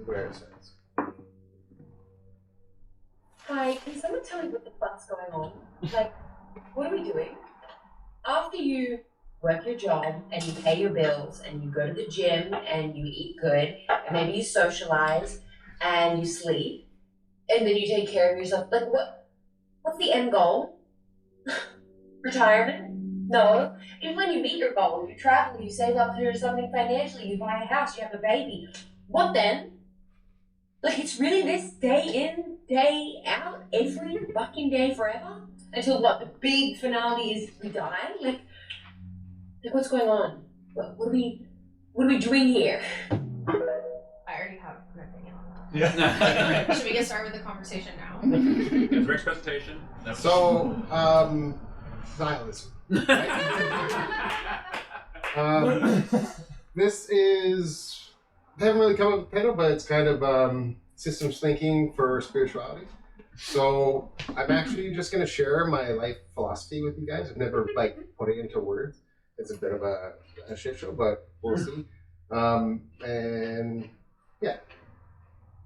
where it starts. Hi, can someone tell me what the fuck's going on? Like, what are we doing? After you work your job and you pay your bills and you go to the gym and you eat good and maybe you socialize and you sleep and then you take care of yourself, like what's the end goal? Retirement? No. Even when you meet your goal, you travel, you save up for something financially, you buy a house, you have a baby. What then? Like, it's really this day in, day out, every fucking day forever? Until what, the big finale is we die? Like what's going on? What are we doing here? I already have an opinion on that. Yeah. Should we get started with the conversation now? It's Rick's presentation. So, nihilism. This is, I haven't really come up with a title, but it's kind of systems thinking for spirituality. So I'm actually just going to share my life philosophy with you guys. I've never put it into words. It's a bit of a shit show, but we'll see. And yeah,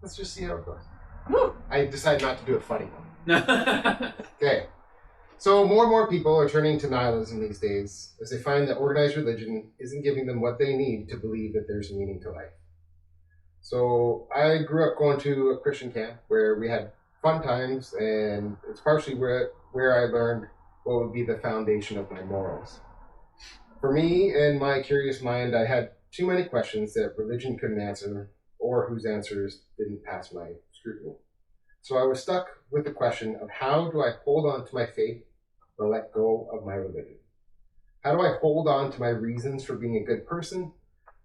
let's just see how it goes. Woo! I decided not to do a funny one. Okay. So more and more people are turning to nihilism these days as they find that organized religion isn't giving them what they need to believe that there's meaning to life. So I grew up going to a Christian camp where we had fun times, and it's partially where I learned what would be the foundation of my morals. For me and my curious mind, I had too many questions that religion couldn't answer or whose answers didn't pass my scrutiny. So I was stuck with the question of how do I hold on to my faith but let go of my religion? How do I hold on to my reasons for being a good person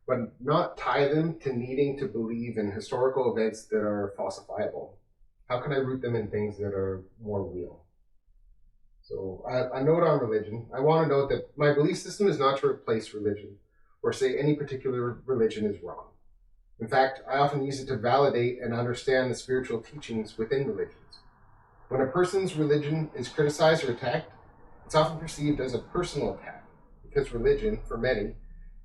but not tie them to needing to believe in historical events that are falsifiable? How can I root them in things that are more real? So a note on religion. I want to note that my belief system is not to replace religion or say any particular religion is wrong. In fact, I often use it to validate and understand the spiritual teachings within religions. When a person's religion is criticized or attacked, it's often perceived as a personal attack because religion, for many,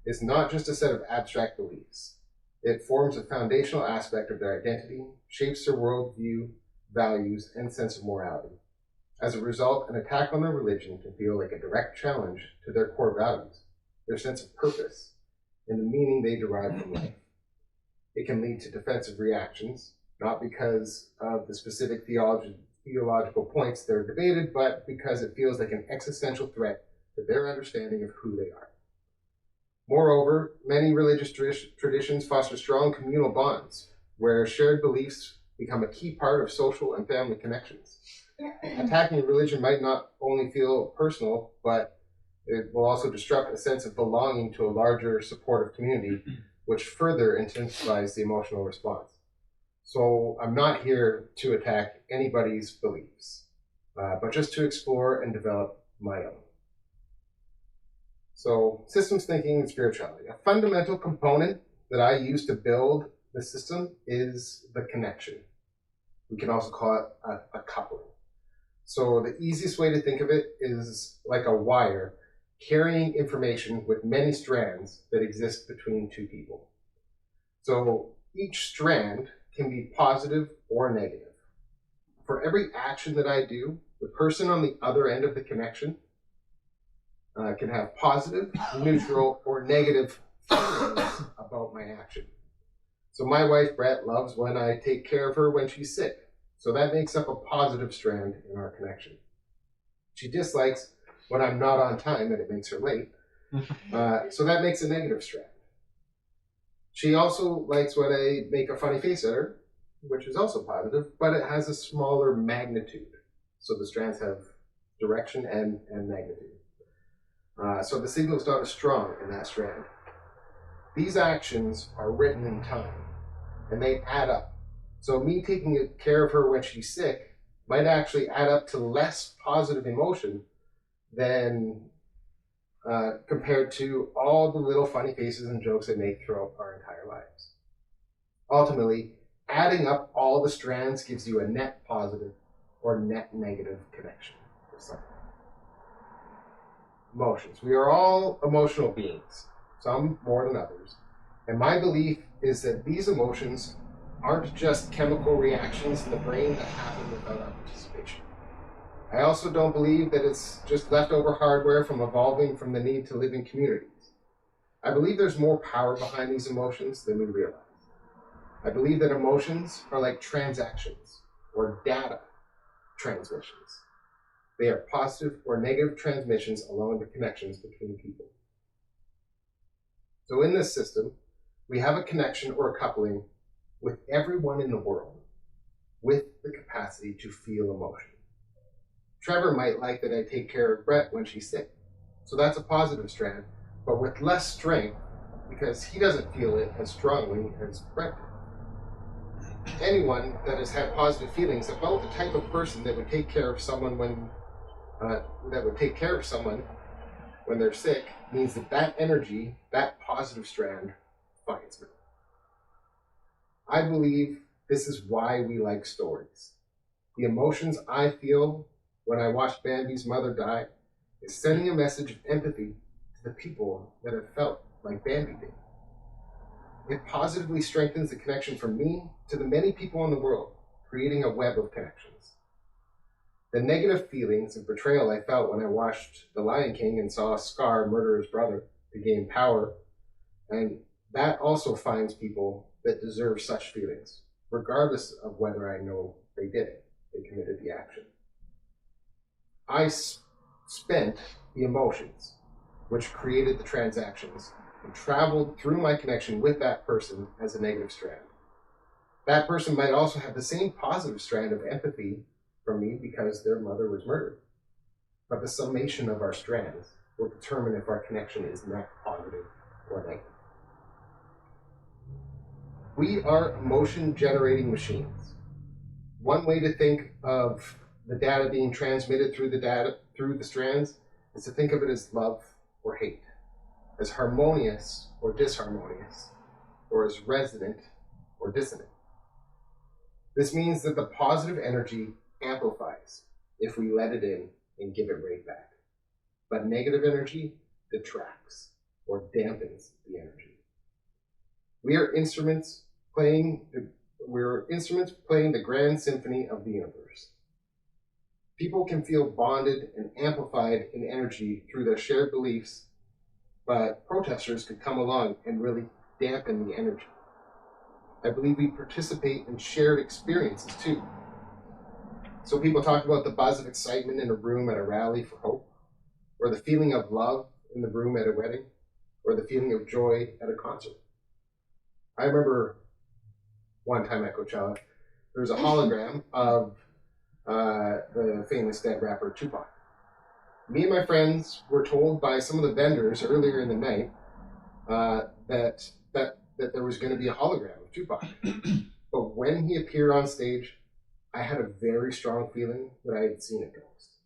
is not just a set of abstract beliefs. It forms a foundational aspect of their identity, shapes their worldview, values, and sense of morality. As a result, an attack on their religion can feel like a direct challenge to their core values, their sense of purpose, and the meaning they derive from life. It can lead to defensive reactions, not because of the specific theological points that are debated, but because it feels like an existential threat to their understanding of who they are. Moreover, many religious traditions foster strong communal bonds, where shared beliefs become a key part of social and family connections. Attacking religion might not only feel personal, but it will also disrupt a sense of belonging to a larger supportive community, which further intensifies the emotional response. So I'm not here to attack anybody's beliefs, but just to explore and develop my own. So systems thinking and spirituality. A fundamental component that I use to build the system is the connection. We can also call it a coupling. So the easiest way to think of it is like a wire carrying information with many strands that exist between two people. So each strand can be positive or negative. For every action that I do, the person on the other end of the connection can have positive, neutral, or negative feelings about my action. So my wife, Brett, loves when I take care of her when she's sick. So that makes up a positive strand in our connection. She dislikes when I'm not on time and it makes her late. So that makes a negative strand. She also likes when I make a funny face at her, which is also positive, but it has a smaller magnitude. So the strands have direction and magnitude. So the signal is not as strong in that strand. These actions are written in time, and they add up. So me taking care of her when she's sick might actually add up to less positive emotion than compared to all the little funny faces and jokes I make throughout our entire lives. Ultimately, adding up all the strands gives you a net positive or net negative connection with something. Emotions. We are all emotional beings, some more than others. And my belief is that these emotions aren't just chemical reactions in the brain that happen without our participation. I also don't believe that it's just leftover hardware from evolving from the need to live in communities. I believe there's more power behind these emotions than we realize. I believe that emotions are like transactions or data transmissions. They are positive or negative transmissions along the connections between people. So in this system, we have a connection or a coupling with everyone in the world with the capacity to feel emotion. Trevor might like that I take care of Brett when she's sick. So that's a positive strand, but with less strength because he doesn't feel it as strongly as Brett did. Anyone that has had positive feelings about the type of person that would take care of someone when they're sick means that energy, that positive strand, finds me. I believe this is why we like stories. The emotions I feel when I watched Bambi's mother die is sending a message of empathy to the people that have felt like Bambi did. It positively strengthens the connection from me to the many people in the world, creating a web of connections. The negative feelings of betrayal I felt when I watched The Lion King and saw Scar murder his brother to gain power, and that also finds people that deserve such feelings, regardless of whether I know they did it, they committed the action. I spent the emotions, which created the transactions, and traveled through my connection with that person as a negative strand. That person might also have the same positive strand of empathy from me because their mother was murdered. But the summation of our strands will determine if our connection is net positive or negative. We are emotion-generating machines. One way to think of the data being transmitted through the strands is to think of it as love or hate, as harmonious or disharmonious, or as resonant or dissonant. This means that the positive energy amplifies if we let it in and give it right back. But negative energy detracts or dampens the energy. We are instruments playing the grand symphony of the universe. People can feel bonded and amplified in energy through their shared beliefs, but protesters could come along and really dampen the energy. I believe we participate in shared experiences too. So people talk about the buzz of excitement in a room at a rally for hope, or the feeling of love in the room at a wedding, or the feeling of joy at a concert. I remember one time at Coachella, there was a hologram of the famous dead rapper Tupac. Me and my friends were told by some of the vendors earlier in the night that there was going to be a hologram of Tupac. But when he appeared on stage, I had a very strong feeling that I had seen a ghost.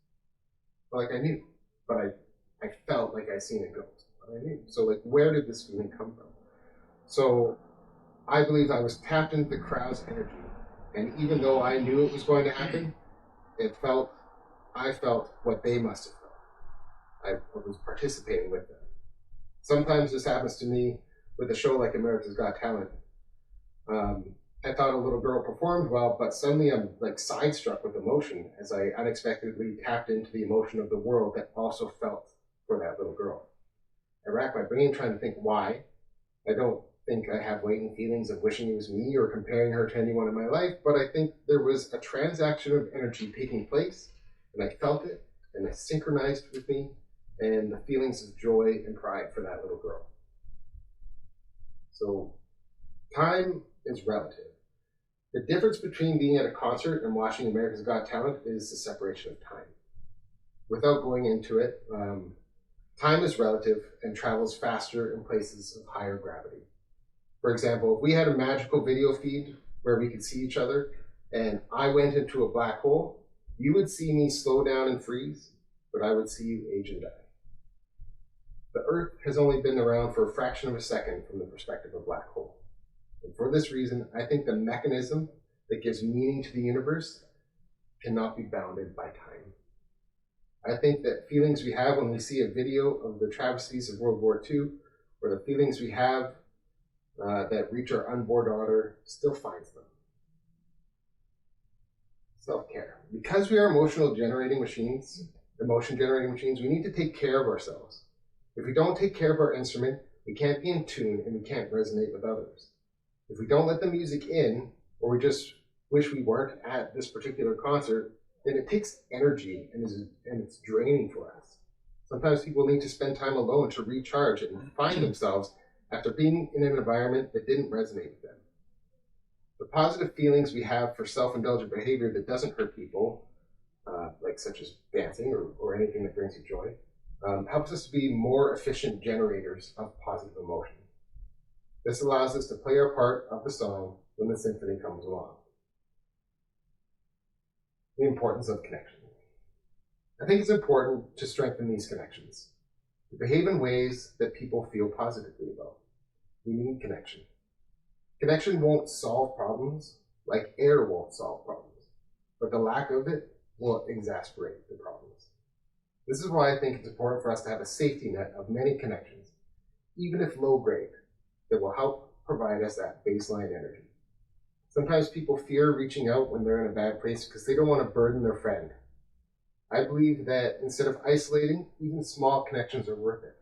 Like I knew, but I felt like I seen a ghost. I knew. So like, where did this feeling come from? So I believe I was tapped into the crowd's energy, and even though I knew it was going to happen, I felt what they must have felt. I was participating with them. Sometimes this happens to me with a show like America's Got Talent. I thought a little girl performed well, but suddenly I'm like sidestruck with emotion as I unexpectedly tapped into the emotion of the world that also felt for that little girl. I racked my brain trying to think why. I don't think I have latent feelings of wishing it was me or comparing her to anyone in my life, but I think there was a transaction of energy taking place, and I felt it, and it synchronized with me, and the feelings of joy and pride for that little girl. So, time is relative. The difference between being at a concert and watching America's Got Talent is the separation of time. Without going into it, time is relative and travels faster in places of higher gravity. For example, if we had a magical video feed where we could see each other and I went into a black hole, you would see me slow down and freeze, but I would see you age and die. The Earth has only been around for a fraction of a second from the perspective of a black hole. And for this reason, I think the mechanism that gives meaning to the universe cannot be bounded by time. I think that feelings we have when we see a video of the travesties of World War II, or the feelings we have that reach our unborn daughter still finds them. Self-care. Because we are emotion generating machines, we need to take care of ourselves. If we don't take care of our instrument, we can't be in tune and we can't resonate with others. If we don't let the music in, or we just wish we weren't at this particular concert, then it takes energy and it's draining for us. Sometimes people need to spend time alone to recharge and find themselves after being in an environment that didn't resonate with them. The positive feelings we have for self-indulgent behavior that doesn't hurt people, like such as dancing or anything that brings you joy, helps us to be more efficient generators of positive emotion. This allows us to play our part of the song when the symphony comes along. The importance of connection. I think it's important to strengthen these connections, to behave in ways that people feel positively about. We need connection. Connection won't solve problems, like air won't solve problems, but the lack of it will exasperate the problems. This is why I think it's important for us to have a safety net of many connections, even if low grade, that will help provide us that baseline energy. Sometimes people fear reaching out when they're in a bad place because they don't want to burden their friend. I believe that instead of isolating, even small connections are worth it.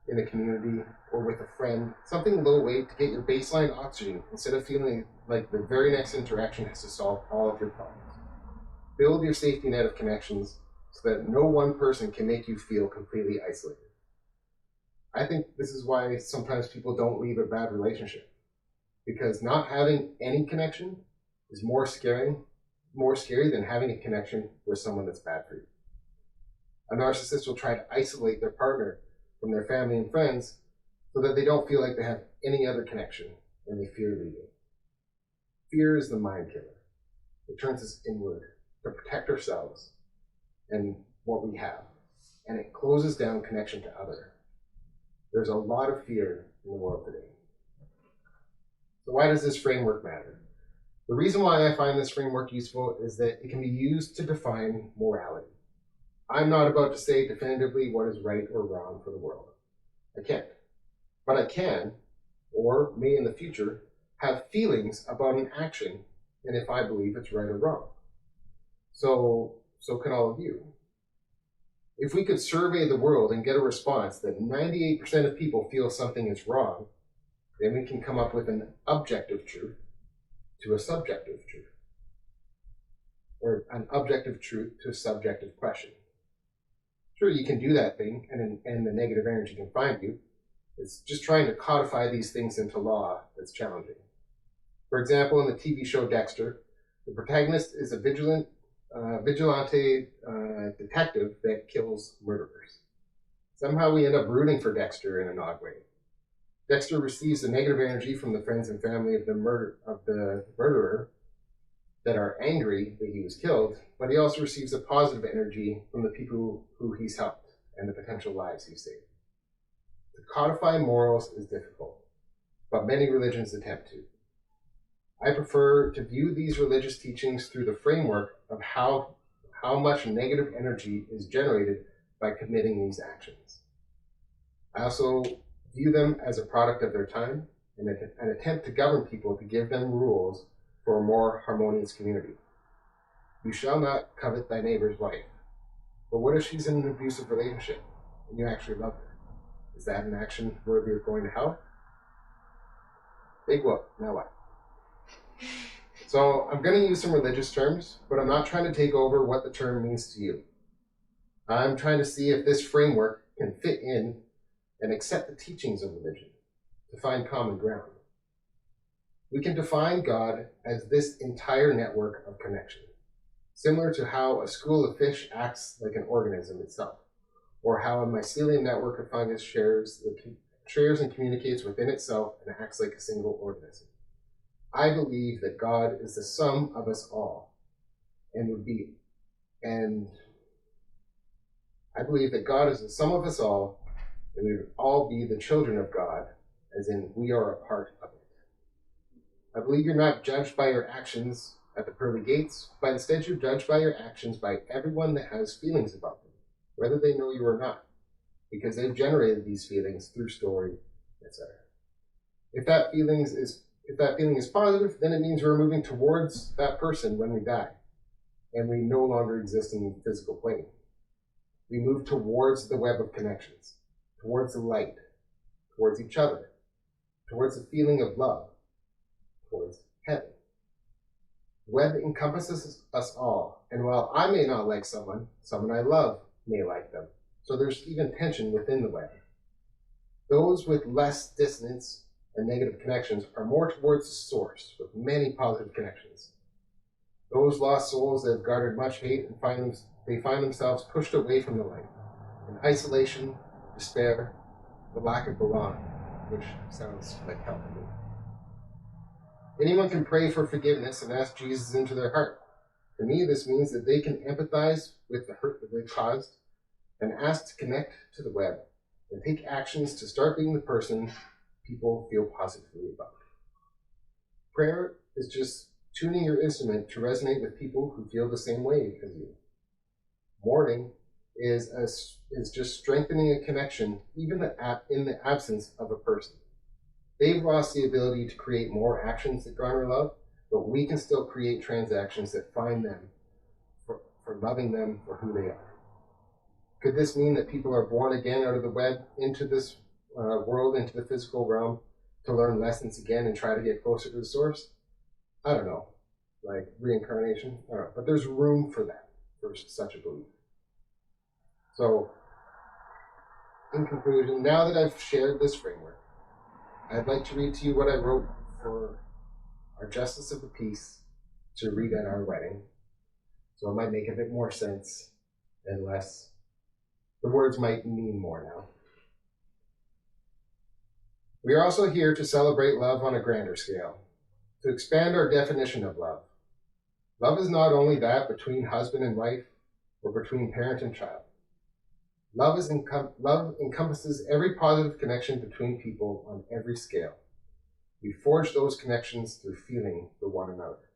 In a community or with a friend, something low weight to get your baseline oxygen instead of feeling like the very next interaction has to solve all of your problems. Build your safety net of connections so that no one person can make you feel completely isolated. I think this is why sometimes people don't leave a bad relationship, because not having any connection is more scary than having a connection with someone that's bad for you. A narcissist will try to isolate their partner from their family and friends so that they don't feel like they have any other connection and they fear leaving. Fear is the mind killer. It turns us inward to protect ourselves and what we have, and it closes down connection to other. There's a lot of fear in the world today. So why does this framework matter? The reason why I find this framework useful is that it can be used to define morality. I'm not about to say definitively what is right or wrong for the world. I can't. But I can, or may in the future, have feelings about an action and if I believe it's right or wrong. So can all of you. If we could survey the world and get a response that 98% of people feel something is wrong, then we can come up with an objective truth to a subjective truth, or an objective truth to a subjective question. Sure, you can do that thing, and the negative energy can find you. It's just trying to codify these things into law that's challenging. For example, in the TV show Dexter, the protagonist is a vigilante detective that kills murderers. Somehow we end up rooting for Dexter in an odd way. Dexter receives the negative energy from the friends and family of the murderer that are angry that he was killed, but he also receives the positive energy from the people who he's helped and the potential lives he's saved. To codify morals is difficult, but many religions attempt to. I prefer to view these religious teachings through the framework of how much negative energy is generated by committing these actions. I also view them as a product of their time and an attempt to govern people to give them rules for a more harmonious community. You shall not covet thy neighbor's wife. But what if she's in an abusive relationship and you actually love her? Is that an action worthy of going to hell? Big whoop. Now what? So I'm going to use some religious terms, but I'm not trying to take over what the term means to you. I'm trying to see if this framework can fit in and accept the teachings of religion to find common ground. We can define God as this entire network of connection, similar to how a school of fish acts like an organism itself, or how a mycelium network of fungus shares and communicates within itself and acts like a single organism. I believe that God is the sum of us all, I believe that God is the sum of us all, and we would all be the children of God, as in we are a part of it. I believe you're not judged by your actions at the pearly gates, but instead you're judged by your actions by everyone that has feelings about them, whether they know you or not, because they've generated these feelings through story, etc. If that feeling is positive, then it means we're moving towards that person when we die, and we no longer exist in the physical plane. We move towards the web of connections, towards the light, towards each other, towards the feeling of love, towards heaven. The web encompasses us all, and while I may not like someone I love may like them. So there's even tension within the web. Those with less dissonance and negative connections are more towards the source, with many positive connections. Those lost souls that have garnered much hate and find themselves pushed away from the light, in isolation, despair, the lack of belonging, which sounds like hell to me. Anyone can pray for forgiveness and ask Jesus into their heart. To me, this means that they can empathize with the hurt that they caused and ask to connect to the web and take actions to start being the person people feel positively about. Prayer is just tuning your instrument to resonate with people who feel the same way as you. Mourning is just strengthening a connection, even in the absence of a person. They've lost the ability to create more actions that garner love, but we can still create transactions that find them for loving them for who they are. Could this mean that people are born again out of the web into this world, into the physical realm, to learn lessons again and try to get closer to the source? I don't know. Like reincarnation? I don't know. But there's room for that, for such a belief. So, in conclusion, now that I've shared this framework, I'd like to read to you what I wrote for our Justice of the Peace to read at our wedding. So it might make a bit more sense and less. The words might mean more now. We are also here to celebrate love on a grander scale, to expand our definition of love. Love is not only that between husband and wife or between parent and child. Love encompasses every positive connection between people on every scale. We forge those connections through feeling for one another.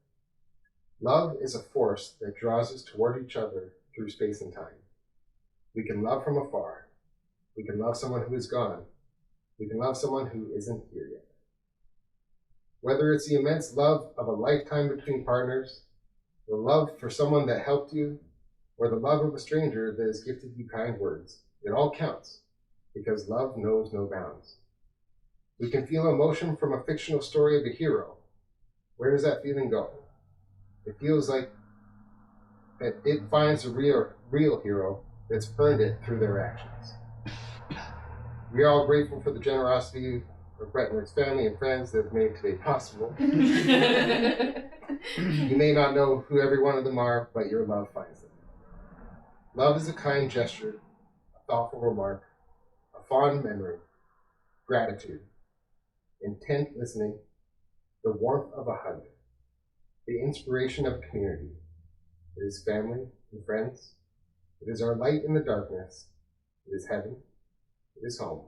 Love is a force that draws us toward each other through space and time. We can love from afar. We can love someone who is gone. We can love someone who isn't here yet. Whether it's the immense love of a lifetime between partners, the love for someone that helped you, or the love of a stranger that has gifted you kind words, it all counts, because love knows no bounds. We can feel emotion from a fictional story of a hero. Where does that feeling go? It feels like that it finds a real hero that's earned it through their actions. We are all grateful for the generosity of Brett and his family and friends that have made today possible. You may not know who every one of them are, but your love finds them. Love is a kind gesture, a thoughtful remark, a fond memory, gratitude, intent listening, the warmth of a hug, the inspiration of a community. It is family and friends. It is our light in the darkness. It is heaven. It is home.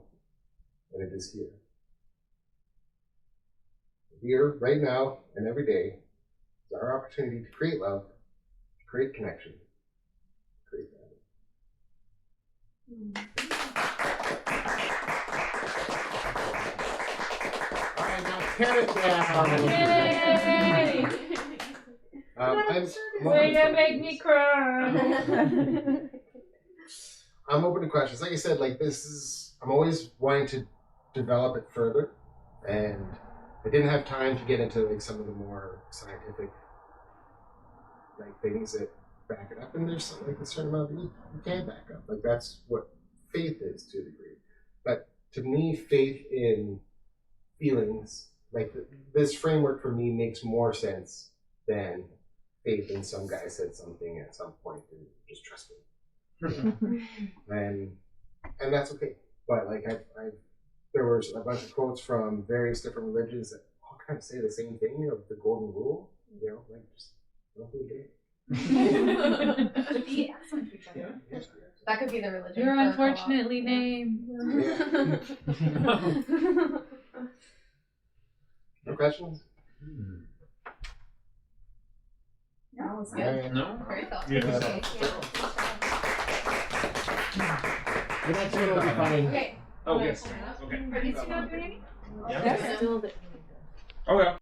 And it is here. Here, right now, and every day, is our opportunity to create love, to create connection, to create family. All right, now tear it down. Yay! You're gonna make me cry. I'm open to questions. Like I said, I'm always wanting to develop it further, and I didn't have time to get into some of the more scientific things that back it up, and there's a certain amount that you can't back up. That's what faith is to a degree. But to me, faith in feelings, this framework for me makes more sense than faith in some guy said something at some point and just trust me. and that's okay. But there was a bunch of quotes from various different religions that all kind of say the same thing of the golden rule. Just don't be a dick. Be excellent to each other. That could be the religion. You're for unfortunately named. No questions? No, it's good. No? Very thoughtful. Yeah. Okay. The next one will be funny. Okay. Oh, yes. Okay. Are these two not doing any? Yeah. Yeah. Still the Okay.